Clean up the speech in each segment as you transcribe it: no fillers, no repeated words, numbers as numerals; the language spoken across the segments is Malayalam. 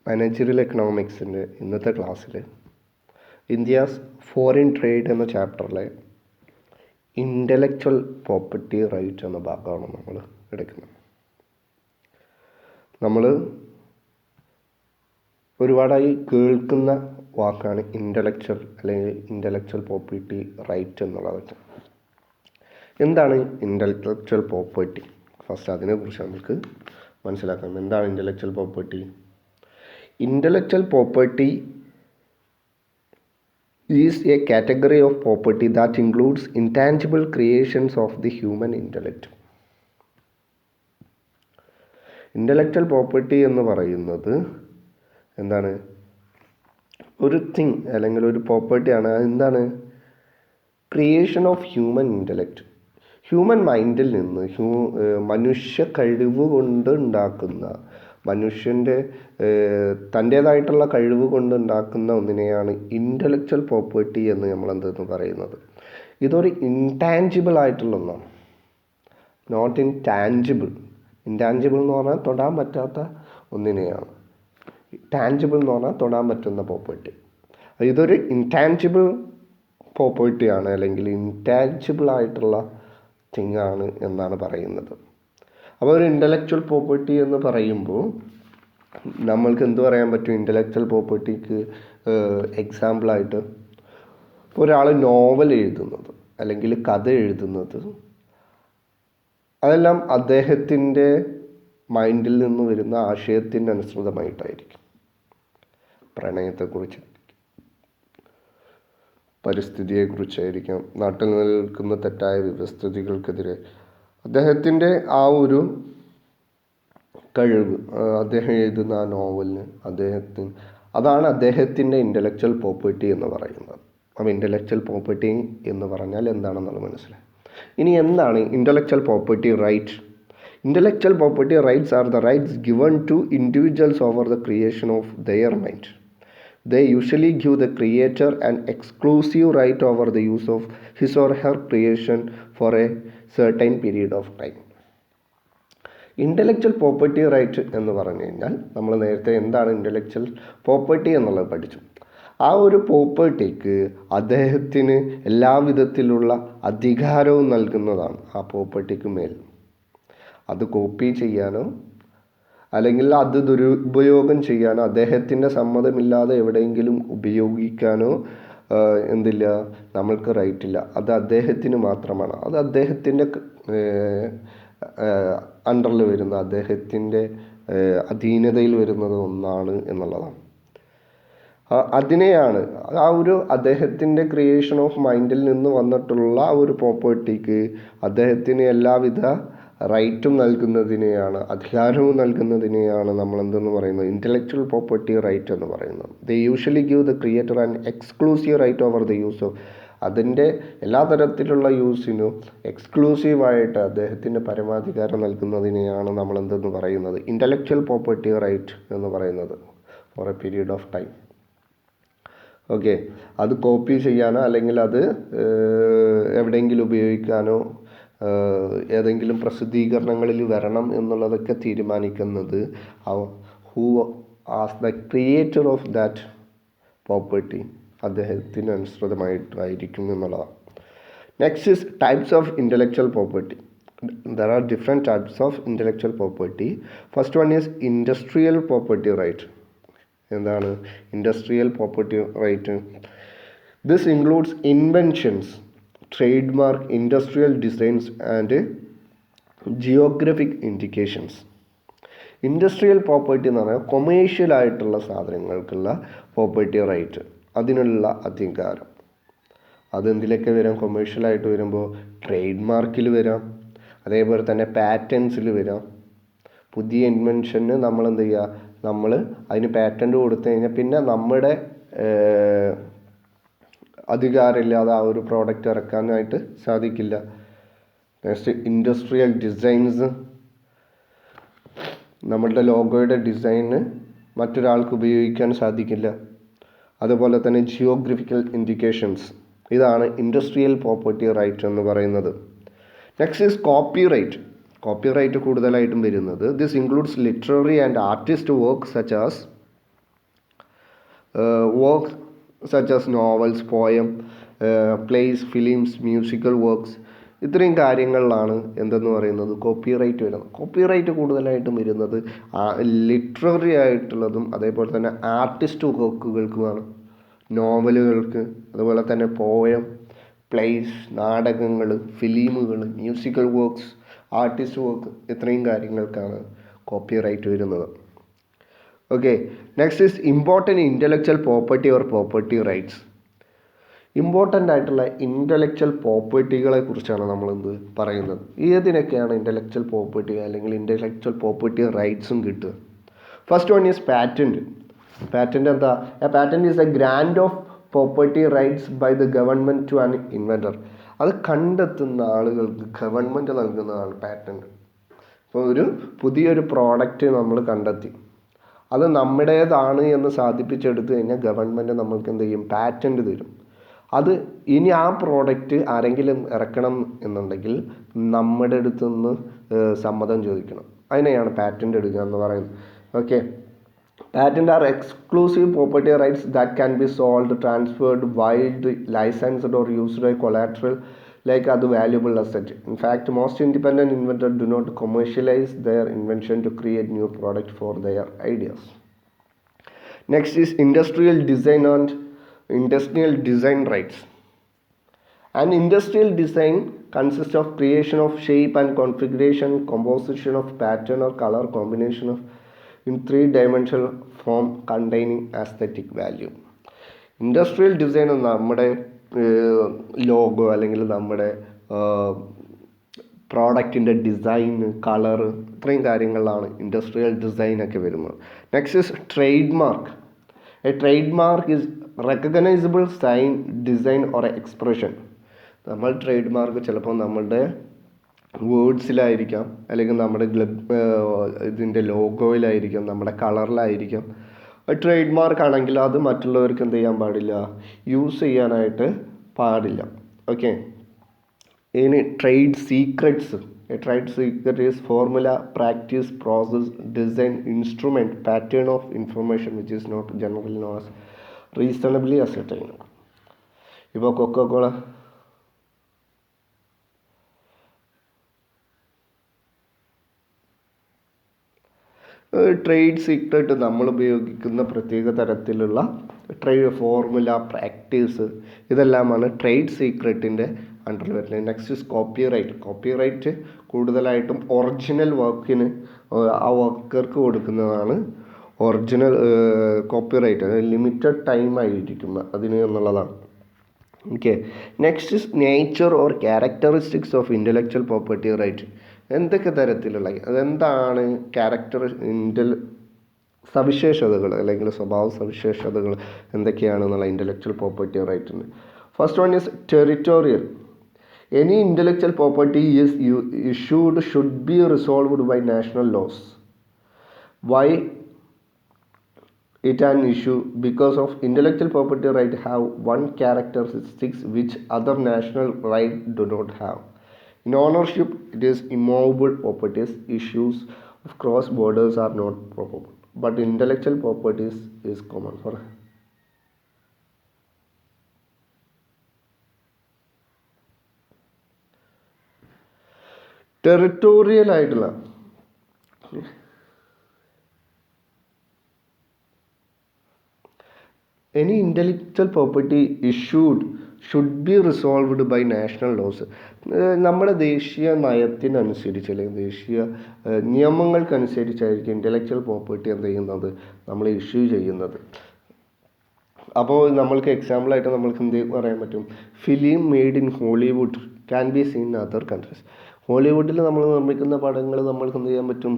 മാനേജറിയൽ എക്കണോമിക്സിൻ്റെ ഇന്നത്തെ ക്ലാസ്സിൽ ഇന്ത്യാസ് ഫോറിൻ ട്രേഡ് എന്ന ചാപ്റ്ററിലെ ഇൻ്റലക്ച്വൽ പ്രോപ്പർട്ടി റൈറ്റ് എന്ന ഭാഗമാണ് നമ്മൾ എടുക്കുന്നത്. നമ്മൾ ഒരുപാടായി കേൾക്കുന്ന വാക്കാണ് ഇൻ്റലക്ച്വൽ അല്ലെങ്കിൽ ഇൻ്റലക്ച്വൽ പ്രോപ്പർട്ടി റൈറ്റ് എന്നുള്ളത്. എന്താണ് ഇൻ്റലക്ച്വൽ പ്രോപ്പർട്ടി? ഫസ്റ്റ് അതിനെക്കുറിച്ച് നമുക്ക് മനസ്സിലാക്കാം. എന്താണ് intellectual property? Intellectual property is a category of property that includes intangible creations of the human intellect. Intellectual property എന്ന് പറയുന്നത് എന്താണ്? ഒരു തിങ് അല്ലെങ്കിൽ ഒരു പ്രോപ്പർട്ടിയാണ്. എന്താണ്? Creation of human intellect. Human മൈൻഡിൽ നിന്ന് മനുഷ്യ കഴിവ് കൊണ്ട് ഉണ്ടാക്കുന്ന, മനുഷ്യൻ്റെ തൻ്റേതായിട്ടുള്ള കഴിവ് കൊണ്ട് ഉണ്ടാക്കുന്ന ഒന്നിനെയാണ് ഇൻ്റലക്ച്വൽ പ്രോപ്പർട്ടി എന്ന് നമ്മൾ എന്തെന്ന് പറയുന്നത്. ഇതൊരു ഇൻടാഞ്ചിബിൾ ആയിട്ടുള്ള ഒന്നാണ്, നോട്ട് ഇൻടാഞ്ചിബിൾ. ഇൻടാഞ്ചിബിൾ എന്ന് പറഞ്ഞാൽ തൊടാൻ പറ്റാത്ത ഒന്നിനെയാണ്. ടാഞ്ചിബിൾ എന്ന് പറഞ്ഞാൽ തൊടാൻ പറ്റുന്ന പ്രോപ്പർട്ടി. ഇതൊരു ഇൻടാഞ്ചിബിൾ പ്രോപ്പർട്ടിയാണ് അല്ലെങ്കിൽ ഇൻടാഞ്ചിബിൾ ആയിട്ടുള്ള തിങ് ആണ് എന്നാണ് പറയുന്നത്. അപ്പോൾ ഒരു ഇൻ്റലക്ച്വൽ പ്രോപ്പർട്ടി എന്ന് പറയുമ്പോൾ നമ്മൾക്ക് എന്ത് പറയാൻ പറ്റും? ഇൻ്റലക്ച്വൽ പ്രോപ്പർട്ടിക്ക് എക്സാമ്പിളായിട്ട് ഒരാൾ നോവൽ എഴുതുന്നത് അല്ലെങ്കിൽ കഥ എഴുതുന്നത്, അതെല്ലാം അദ്ദേഹത്തിൻ്റെ മൈൻഡിൽ നിന്ന് വരുന്ന ആശയത്തിന് അനുസൃതമായിട്ടായിരിക്കും. പ്രണയത്തെക്കുറിച്ച്, പരിസ്ഥിതിയെക്കുറിച്ചായിരിക്കാം, നാട്ടിൽ നിലനിൽക്കുന്ന തെറ്റായ വ്യവസ്ഥിതികൾക്കെതിരെ അദ്ദേഹത്തിൻ്റെ ആ ഒരു കഴിവ്, അദ്ദേഹം എഴുതുന്ന ആ നോവലിന് അതാണ് അദ്ദേഹത്തിൻ്റെ ഇൻ്റലക്ച്വൽ പ്രോപ്പർട്ടി എന്ന് പറയുന്നത്. അപ്പോൾ ഇൻ്റലക്ച്വൽ പ്രോപ്പർട്ടി എന്ന് പറഞ്ഞാൽ എന്താണെന്നുള്ളത് മനസ്സിലായി. ഇനി എന്താണ് intellectual property right? Intellectual property rights are the rights given to individuals over the creation of their mind. They usually give the creator an exclusive right over the use of his or her creation for a certain period of time. Intellectual property right എന്ന് പറഞ്ഞു കഴിഞ്ഞാൽ നമ്മൾ നേരത്തെ എന്താണ് ഇൻ്റലക്ച്വൽ പ്രോപ്പർട്ടി എന്നുള്ളത് പഠിച്ചു. ആ ഒരു പ്രോപ്പർട്ടിക്ക് അദ്ദേഹത്തിന് എല്ലാവിധത്തിലുള്ള അധികാരവും നൽകുന്നതാണ് ആ പ്രോപ്പർട്ടിക്ക് മേൽ. അത് കോപ്പി ചെയ്യാനോ അല്ലെങ്കിൽ അത് ദുരുപയോഗം ചെയ്യാനോ, അദ്ദേഹത്തിൻ്റെ സമ്മതമില്ലാതെ എവിടെയെങ്കിലും ഉപയോഗിക്കാനോ എന്തില്ല, നമ്മൾക്ക് റൈറ്റ് ഇല്ല. അത് അദ്ദേഹത്തിന് മാത്രമാണ്. അത് അദ്ദേഹത്തിൻ്റെ അണ്ടറിൽ വരുന്ന, അദ്ദേഹത്തിൻ്റെ അധീനതയിൽ വരുന്നത് ഒന്നാണ് എന്നുള്ളതാണ്. അതിനെയാണ് ആ ഒരു അദ്ദേഹത്തിൻ്റെ ക്രിയേഷൻ ഓഫ് മൈൻഡിൽ നിന്ന് വന്നിട്ടുള്ള ആ ഒരു പ്രോപ്പർട്ടിക്ക് അദ്ദേഹത്തിന് എല്ലാവിധ റൈറ്റും നൽകുന്നതിനെയാണ്, അധികാരവും നൽകുന്നതിനെയാണ് നമ്മൾ എന്തെന്ന് പറയുന്നത്? ഇൻ്റലക്ച്വൽ പ്രോപ്പർട്ടി റൈറ്റ് എന്ന് പറയുന്നത്. They usually give the creator an exclusive right over the use of, അതിൻ്റെ എല്ലാ തരത്തിലുള്ള യൂസിനും എക്സ്ക്ലൂസീവായിട്ട് അദ്ദേഹത്തിൻ്റെ പരമാധികാരം നൽകുന്നതിനെയാണ് നമ്മൾ എന്തെന്ന് പറയുന്നത്? ഇൻ്റലക്ച്വൽ പ്രോപ്പർട്ടി റൈറ്റ് എന്ന് പറയുന്നത്. For a period of time. Okay, അത് കോപ്പി ചെയ്യാനോ അല്ലെങ്കിൽ അത് എവിടെയെങ്കിലും ഉപയോഗിക്കാനോ ഏതെങ്കിലും പ്രസിദ്ധീകരണങ്ങളിൽ വരണം എന്നുള്ളതൊക്കെ തീരുമാനിക്കുന്നത് who as the creator of that property, അദ്ദേഹത്തിന് അനുസൃതമായിട്ടായിരിക്കും എന്നുള്ളതാണ്. Next is types of intellectual property. There are different types of intellectual property. First one is industrial property right. എന്താണ് industrial property right? This includes inventions, trademark, industrial designs and geographic indications. Industrial property എന്ന് പറഞ്ഞാൽ കൊമേഴ്ഷ്യൽ ആയിട്ടുള്ള സാധനങ്ങൾക്കുള്ള പ്രോപ്പർട്ടി റൈറ്റ്, അതിനുള്ള അധികാരം. അതെന്തിലൊക്കെ വരാം? കൊമേഴ്ഷ്യലായിട്ട് വരുമ്പോൾ ട്രേഡ് മാർക്കിൽ വരാം, അതേപോലെ തന്നെ പാറ്റൻസിൽ വരാം. പുതിയ ഇൻവെൻഷന് നമ്മൾ എന്ത് ചെയ്യുക? നമ്മൾ അതിന് പാറ്റൻറ്റ് കൊടുത്തു കഴിഞ്ഞാൽ പിന്നെ നമ്മുടെ അധികാരമില്ലാതെ ആ ഒരു പ്രോഡക്റ്റ് ഇറക്കാനായിട്ട് സാധിക്കില്ല. നെക്സ്റ്റ് ഇൻഡസ്ട്രിയൽ ഡിസൈൻസ്, നമ്മളുടെ ലോഗോയുടെ ഡിസൈന് മറ്റൊരാൾക്ക് ഉപയോഗിക്കാൻ സാധിക്കില്ല. അതുപോലെ തന്നെ ജിയോഗ്രഫിക്കൽ ഇൻഡിക്കേഷൻസ്, ഇതാണ് ഇൻഡസ്ട്രിയൽ പ്രോപ്പർട്ടി റൈറ്റ് എന്ന് പറയുന്നത്. Next is copy right. Copyright കൂടുതലായിട്ടും വരുന്നത്. This includes literary and artist work such as novels, poem, plays, films, musical works. ഇത്രയും കാര്യങ്ങളിലാണ് എന്തെന്ന് പറയുന്നത് കോപ്പിറൈറ്റ് വരുന്നത്. കോപ്പിറൈറ്റ് കൂടുതലായിട്ടും വരുന്നത് ലിറ്റററി ആയിട്ടുള്ളതും അതേപോലെ തന്നെ ആർട്ടിസ്റ്റ് വർക്കുകൾക്കുമാണ്. നോവലുകൾക്ക്, അതുപോലെ തന്നെ പോയം, പ്ലേസ്, നാടകങ്ങൾ, ഫിലിമുകൾ, മ്യൂസിക്കൽ വർക്ക്സ്, ആർട്ടിസ്റ്റ് വർക്ക്, ഇത്രയും കാര്യങ്ങൾക്കാണ് കോപ്പിറൈറ്റ് വരുന്നത്. Okay, next is important intellectual property or property rights. Important ആയിട്ടുള്ള ഇൻ്റലക്ച്വൽ പ്രോപ്പർട്ടികളെ കുറിച്ചാണ് നമ്മളിന്ന് പറയുന്നത്. ഏതിനൊക്കെയാണ് ഇൻ്റലക്ച്വൽ പ്രോപ്പർട്ടി അല്ലെങ്കിൽ ഇൻ്റലക്ച്വൽ പ്രോപ്പർട്ടി റൈറ്റ്സും കിട്ടുക? First one is patent. Patent എന്താ? A patent is a grant of property rights by the government to an inventor. അത് കണ്ടെത്തുന്ന ആളുകൾക്ക് ഗവൺമെൻറ് നൽകുന്നതാണ് പാറ്റൻറ്റ്. ഇപ്പോൾ ഒരു പുതിയൊരു പ്രോഡക്റ്റ് നമ്മൾ കണ്ടെത്തി, അത് നമ്മുടേതാണ് എന്ന് സാധിപ്പിച്ചെടുത്തു കഴിഞ്ഞാൽ ഗവൺമെൻറ് നമ്മൾക്ക് എന്ത് ചെയ്യും? പാറ്റൻറ്റ് തരും. അത് ഇനി ആ പ്രോഡക്റ്റ് ആരെങ്കിലും ഇറക്കണം എന്നുണ്ടെങ്കിൽ നമ്മുടെ അടുത്ത് നിന്ന് സമ്മതം ചോദിക്കണം. അതിനെയാണ് പാറ്റൻറ്റ് എടുക്കുക എന്ന് പറയുന്നത്. Okay, patent are exclusive property rights that can be sold, transferred, willed, licensed or used by collateral like other valuable asset. In fact, most independent inventors do not commercialize their invention to create new product for their ideas. Next is industrial design and industrial design rights. An industrial design consists of creation of shape and configuration, composition of pattern or color combination of in three-dimensional form containing aesthetic value. Industrial design നമ്മുടെ ലോഗോ അല്ലെങ്കിൽ നമ്മുടെ പ്രോഡക്റ്റിൻ്റെ ഡിസൈന്, കളറ്, ഇത്രയും കാര്യങ്ങളിലാണ് ഇൻഡസ്ട്രിയൽ ഡിസൈനൊക്കെ വരുന്നത്. Next is trade mark. A trade mark is recognisable sign, design or expression. നമ്മൾ ട്രേഡ് മാർക്ക് ചിലപ്പോൾ നമ്മളുടെ വേർഡ്സിലായിരിക്കാം, അല്ലെങ്കിൽ നമ്മുടെ ഇതിൻ്റെ ലോഗോയിലായിരിക്കാം, നമ്മുടെ കളറിലായിരിക്കാം. ട്രേഡ് മാർക്ക് ആണെങ്കിൽ അത് മറ്റുള്ളവർക്ക് എന്ത് ചെയ്യാൻ പാടില്ല? യൂസ് ചെയ്യാനായിട്ട് പാടില്ല. ഓക്കെ, ഇനി trade secrets. A trade secret is formula, practice, process, design, instrument, pattern of information which is not generally known as reasonably ascertain. ഇപ്പോൾ കൊക്കോകോള ട്രേഡ് സീക്രട്ട് നമ്മൾ ഉപയോഗിക്കുന്ന പ്രത്യേക തരത്തിലുള്ള ട്രേഡ് ഫോർമുല, പ്രാക്ടീസ്, ഇതെല്ലാമാണ് ട്രേഡ് സീക്രട്ടിൻ്റെ അണ്ടറിൽ വരുന്നത്. Next is copyright. കോപ്പിറൈറ്റ് കൂടുതലായിട്ടും ഒറിജിനൽ വർക്കിന് ആ വർക്കർക്ക് കൊടുക്കുന്നതാണ് ഒറിജിനൽ കോപ്പിറൈറ്റ്. ലിമിറ്റഡ് ടൈം ആയിരിക്കും അതിന് എന്നുള്ളതാണ്. Okay, next is nature or characteristics of intellectual property right. എന്തൊക്കെ തരത്തിലുള്ള, അതെന്താണ് സവിശേഷതകൾ അല്ലെങ്കിൽ സ്വഭാവ സവിശേഷതകൾ എന്തൊക്കെയാണെന്നുള്ള ഇൻ്റലക്ച്വൽ പ്രോപ്പർട്ടി റൈറ്റിന്. First one is territorial. Any intellectual property is issued should be resolved by national laws. Why it an issue? Because of intellectual property right have one characteristics which other national right do not have. In ownership, it is immovable properties. Issues of cross borders are not probable, but intellectual properties is common for. Territorial ആയിട്ടുള്ള any intellectual property issued should be resolved by national laws. നമ്മുടെ ദേശീയ നയത്തിനനുസരിച്ച് അല്ലെങ്കിൽ ദേശീയ നിയമങ്ങൾക്കനുസരിച്ചായിരിക്കും ഇൻ്റലക്ച്വൽ പ്രോപ്പർട്ടി എന്ത് ചെയ്യുന്നത്, നമ്മൾ ഇഷ്യൂ ചെയ്യുന്നത്. അപ്പോൾ നമ്മൾക്ക് എക്സാമ്പിളായിട്ട് നമ്മൾക്ക് എന്ത് പറയാൻ പറ്റും? Film made in Hollywood can be seen in other countries. ഹോളിവുഡിൽ നമ്മൾ നിർമ്മിക്കുന്ന പടങ്ങൾ നമ്മൾക്ക് എന്ത് ചെയ്യാൻ പറ്റും?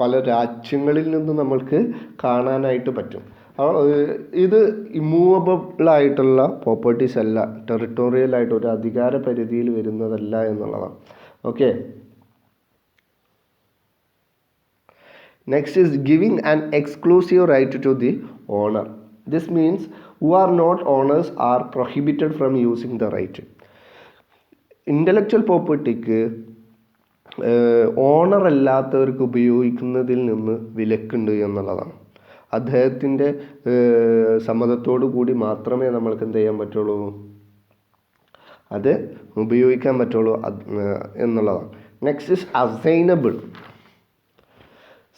പല രാജ്യങ്ങളിൽ നിന്ന് നമ്മൾക്ക് കാണാനായിട്ട് പറ്റും. ഇത് ഇമ്മൂവബിളായിട്ടുള്ള പ്രോപ്പർട്ടീസ് അല്ല, ടെറിട്ടോറിയലായിട്ട് ഒരു അധികാര പരിധിയിൽ വരുന്നതല്ല എന്നുള്ളതാണ്. Okay, next is giving an exclusive right to the owner. This means who are not owners are prohibited from using the right. Intellectual പ്രോപ്പർട്ടിക്ക് ഓണർ അല്ലാത്തവർക്ക് ഉപയോഗിക്കുന്നതിൽ നിന്ന് വിലക്കുണ്ട് എന്നുള്ളതാണ്. അദ്ദേഹത്തിൻ്റെ സമ്മതത്തോടു കൂടി മാത്രമേ നമ്മൾക്ക് എന്ത് ചെയ്യാൻ പറ്റുള്ളൂ, അത് ഉപയോഗിക്കാൻ പറ്റുള്ളൂ എന്നുള്ളതാണ്. Next is assignable.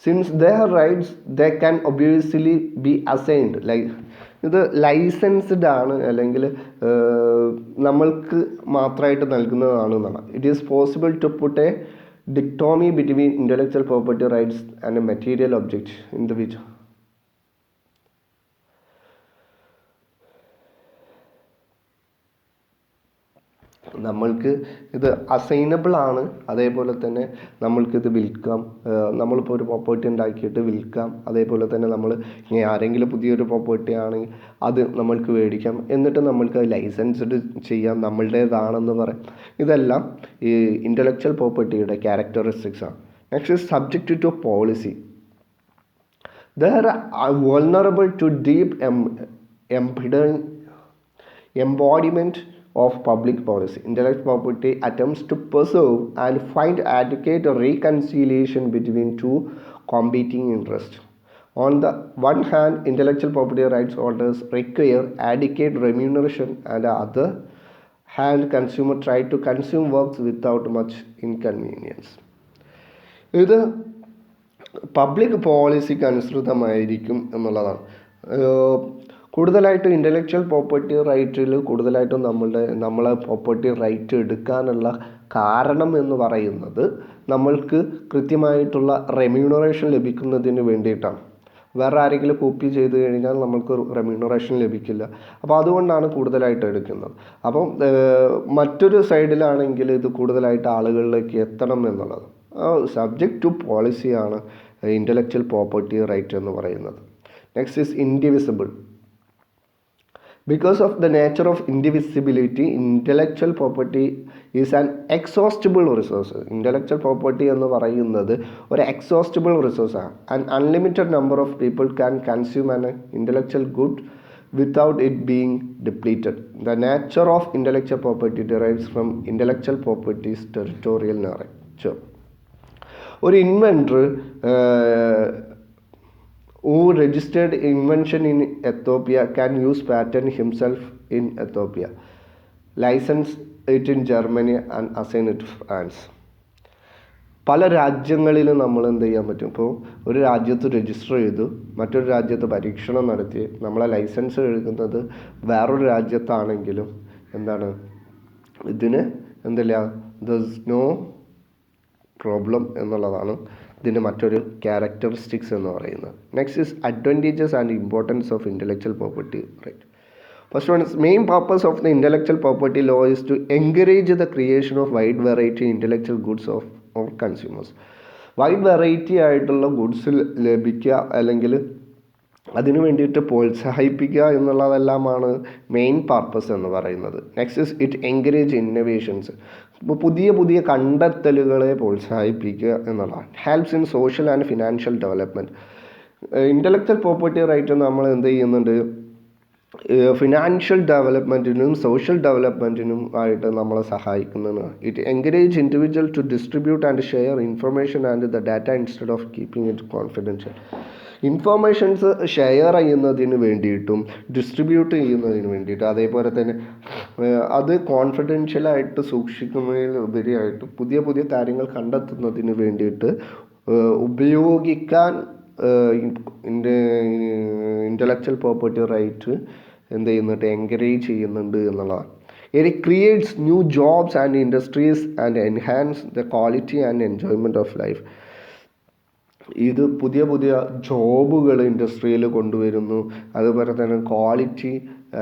Since their rights they can obviously be assigned. ഇത് ലൈസൻസ്ഡ് ആണ്, അല്ലെങ്കിൽ നമ്മൾക്ക് മാത്രമായിട്ട് നൽകുന്നതാണ് എന്നാണ്. It is possible to put a dichotomy between intellectual property rights and a material object in the which നമ്മൾക്ക് ഇത് അസൈനബിൾ ആണ്. അതേപോലെ തന്നെ നമ്മൾക്കിത് വിൽക്കാം. നമ്മളിപ്പോൾ ഒരു പ്രോപ്പർട്ടി ഉണ്ടാക്കിയിട്ട് വിൽക്കാം. അതേപോലെ തന്നെ നമ്മൾ ഇനി ആരെങ്കിലും പുതിയൊരു പ്രോപ്പർട്ടി ആണെങ്കിൽ അത് നമ്മൾക്ക് മേടിക്കാം. എന്നിട്ട് നമ്മൾക്ക് ലൈസൻസ്ഡ് ചെയ്യാം, നമ്മളുടേതാണെന്ന് പറയാം. ഇതെല്ലാം ഈ ഇൻ്റലക്ച്വൽ പ്രോപ്പർട്ടിയുടെ ക്യാരക്ടറിസ്റ്റിക്സ് ആണ്. Next is subject to policy. They are vulnerable to deep embodiment of public policy. Intellectual property attempts to preserve and find adequate reconciliation between two competing interests. On the one hand, intellectual property rights holders require adequate remuneration, and on the other hand, consumers try to consume works without much inconvenience. ഇത് പബ്ലിക് പോളിസിക്ക് അനുസൃതമായിരിക്കും എന്നുള്ളതാണ്. കൂടുതലായിട്ടും ഇൻ്റലക്ച്വൽ പ്രോപ്പർട്ടി റൈറ്റിൽ കൂടുതലായിട്ടും നമ്മളെ പ്രോപ്പർട്ടി റൈറ്റ് എടുക്കാനുള്ള കാരണം എന്ന് പറയുന്നത് നമ്മൾക്ക് കൃത്യമായിട്ടുള്ള റെമ്യൂണറേഷൻ ലഭിക്കുന്നതിന് വേണ്ടിയിട്ടാണ്. വേറെ ആരെങ്കിലും കോപ്പി ചെയ്ത് കഴിഞ്ഞാൽ നമ്മൾക്ക് റെമ്യൂണറേഷൻ ലഭിക്കില്ല. അപ്പോൾ അതുകൊണ്ടാണ് കൂടുതലായിട്ട് എടുക്കുന്നത്. അപ്പം മറ്റൊരു സൈഡിലാണെങ്കിൽ ഇത് കൂടുതലായിട്ട് ആളുകളിലേക്ക് എത്തണം എന്നുള്ളത്. സബ്ജക്റ്റ് ടു പോളിസിയാണ് ഇൻ്റലക്ച്വൽ പ്രോപ്പർട്ടി റൈറ്റ് എന്ന് പറയുന്നത്. Next is indivisible. Because of the nature of indivisibility, intellectual property is an exhaustible resource. Intellectual property എന്ന് പറയുന്നത് ഒരു exhaustible resource ആണ്. An unlimited number of people can consume an intellectual good without it being depleted. The nature of intellectual property derives from intellectual property's territorial nature. ഒരു inventor who registered invention in Ethiopia can use patent himself in Ethiopia, license it in Germany and assign it to France. പല രാജ്യങ്ങളിലും നമ്മൾ എന്ത് ചെയ്യാൻ പറ്റും. ഇപ്പോൾ ഒരു രാജ്യത്ത് രജിസ്റ്റർ ചെയ്തു, മറ്റൊരു രാജ്യത്ത് പരീക്ഷണം നടത്തി, നമ്മളെ ലൈസൻസ് എടുക്കുന്നത് വേറൊരു രാജ്യത്താണെങ്കിലും എന്താണ് ഇതിന് എന്തില്ല, ദർസ് നോ പ്രോബ്ലം എന്നുള്ളതാണ് ഇതിൻ്റെ മറ്റൊരു ക്യാരക്ടറിസ്റ്റിക്സ് എന്ന് പറയുന്നത്. Next is advantages and importance of intellectual property right. First one is main purpose of the intellectual property law is to encourage the creation of wide variety intellectual goods of or consumers. Wide variety ആയിട്ടുള്ള ഗുഡ്സ് ലഭിക്കുക, അല്ലെങ്കിൽ അതിനു വേണ്ടിയിട്ട് പ്രോത്സാഹിപ്പിക്കുക എന്നുള്ളതെല്ലാമാണ് മെയിൻ പർപ്പസ് എന്ന് പറയുന്നത്. Next is it encourage innovations. ഇപ്പോൾ പുതിയ പുതിയ കണ്ടെത്തലുകളെ പ്രോത്സാഹിപ്പിക്കുക എന്നുള്ളതാണ്. Helps in social and financial development. Intellectual property right നമ്മൾ എന്ത് ചെയ്യുന്നുണ്ട്, ഫിനാൻഷ്യൽ ഡെവലപ്മെൻറ്റിനും സോഷ്യൽ ഡെവലപ്മെൻറ്റിനും ആയിട്ട് നമ്മളെ സഹായിക്കുന്നതാണ്. It encourage individual to distribute and share information and the data instead of keeping it confidential. Informations share ചെയ്യുന്നതിന് വേണ്ടിയിട്ടും ഡിസ്ട്രിബ്യൂട്ട് ചെയ്യുന്നതിന് വേണ്ടിയിട്ടും അതേപോലെ തന്നെ അത് കോൺഫിഡൻഷ്യലായിട്ട് സൂക്ഷിക്കുന്നതിലുപരിയായിട്ട് പുതിയ പുതിയ കാര്യങ്ങൾ കണ്ടെത്തുന്നതിന് വേണ്ടിയിട്ട് ഉപയോഗിക്കാൻ ഇൻ്റലക്ച്വൽ പ്രോപ്പർട്ടി റൈറ്റ് എന്ത് ചെയ്യുന്നുണ്ട്, എൻകറേജ് ചെയ്യുന്നുണ്ട് എന്നുള്ളതാണ്. It creates new jobs and industries and enhance the quality and enjoyment of life. ഇത് പുതിയ പുതിയ ജോബുകൾ ഇൻഡസ്ട്രിയിൽ കൊണ്ടുവരുന്നു. അതുപോലെ തന്നെ ക്വാളിറ്റി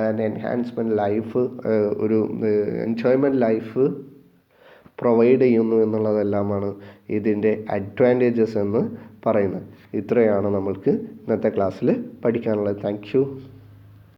ആൻഡ് എൻഹാൻസ്മെൻറ്റ് ലൈഫ്, ഒരു എൻജോയ്മെൻറ്റ് ലൈഫ് പ്രൊവൈഡ് ചെയ്യുന്നു എന്നുള്ളതെല്ലാമാണ് ഇതിൻ്റെ അഡ്വാൻറ്റേജസ് എന്ന് പറയുന്നത്. ഇത്രയാണ് നമ്മൾക്ക് ഇന്നത്തെ ക്ലാസ്സിൽ പഠിക്കാനുള്ളത്. Thank you.